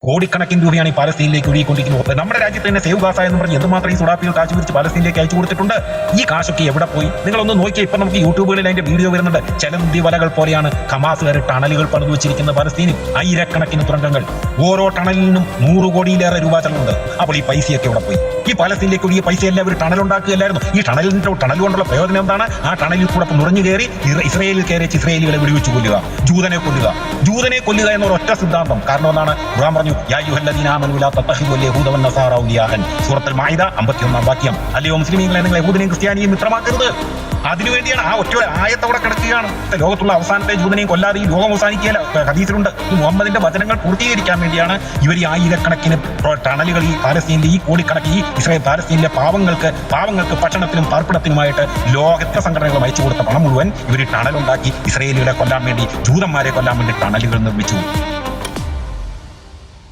കോടിക്കണക്കിന് രൂപയാണ് ഈ പാലസ്തീനിലേക്ക് ഒഴുകിക്കൊണ്ടിരിക്കുന്നത്. നമ്മുടെ രാജ്യത്ത് തന്നെ സേവ് ഗാസ എന്ന് പറഞ്ഞ് എന്തുമാത്രം ഈ സുഡാപ്പികൾ കാശ് പിരിച്ച് പാലസ്തീനിലേക്ക് അയച്ചു കൊടുത്തിട്ടുണ്ട്. ഈ കാശൊക്കെ എവിടെ പോയി? നിങ്ങളൊന്ന് നോക്കിയാൽ ഇപ്പൊ നമുക്ക് യൂട്യൂബുകളിൽ അതിന്റെ വീഡിയോ വരുന്നുണ്ട്. ചലന്തി വലകൾ പോലെയാണ് ഹമാസുകാർ ടണലുകൾ പണിതു വെച്ചിരിക്കുന്ന പാലസ്തീനിൽ. ആയിരക്കണക്കിന് തുരങ്കങ്ങൾ, ഓരോ ടണലിനും 100 കോടിയിലേറെ രൂപ ചെലവുണ്ട്. അപ്പോൾ ഈ പൈസയൊക്കെ എവിടെ പോയി? ഈ പാലസ്തീനിലേക്ക് ഒഴുകിയ പൈസ എല്ലാവരും ടണൽ ഉണ്ടാക്കുകയല്ലായിരുന്നു. ഈ ടണൽ കൊണ്ടുള്ള പ്രയോജനം എന്താണ്? ആ ടണലിൽ കൂടെ നുറഞ്ഞു കയറി ഇസ്രയേലിൽ കയറി ഇസ്രയേലികളെ വെടിവെച്ച് കൊല്ലുക, ജൂതനെ കൊല്ലുക എന്ന ഒരൊറ്റ സിദ്ധാന്തം. കാരണം എന്താണ്? ഖുർആൻ പറഞ്ഞു, സൂറത്തുൽ മാഇദ 51-ാം വാക്യം. അല്ലയോ മുസ്ലിമീങ്ങളെ, നിങ്ങൾ യഹൂദനെയും ക്രിസ്ത്യാനിയും മിത്രമാക്കരുത്. അതിനുവേണ്ടിയാണ് ആ ഒറ്റ ആയത്തവിടെ കിടക്കുകയാണ്. ലോകത്തുള്ള അവസാനത്തെ ജൂതനെയും കൊല്ലാതെ ഈ ലോകം അവസാനിക്കുകയല്ല. ഹദീസിലുണ്ട്. ഈ മുഹമ്മദിന്റെ വചനങ്ങൾ പൂർത്തീകരിക്കാൻ വേണ്ടിയാണ് ഇവർ ഈ ആയിരക്കണക്കിന് ടണലുകൾ ഈ പാലസ്തീനിലെ, ഈ കോടിക്കണക്കിന് ഈ ഇസ്രായേൽ പാലസ്തീനിലെ പാവങ്ങൾക്ക് ഭക്ഷണത്തിനും പാർപ്പിടത്തിനുമായിട്ട് ലോകത്തെ സംഘടനകൾ അയച്ചു കൊടുത്ത പണം മുഴുവൻ ഇവർ ടണലുണ്ടാക്കി ഇസ്രായേലികളെ കൊല്ലാൻ വേണ്ടി, ജൂതന്മാരെ കൊല്ലാൻ വേണ്ടി ടണലുകൾ നിർമ്മിച്ചു.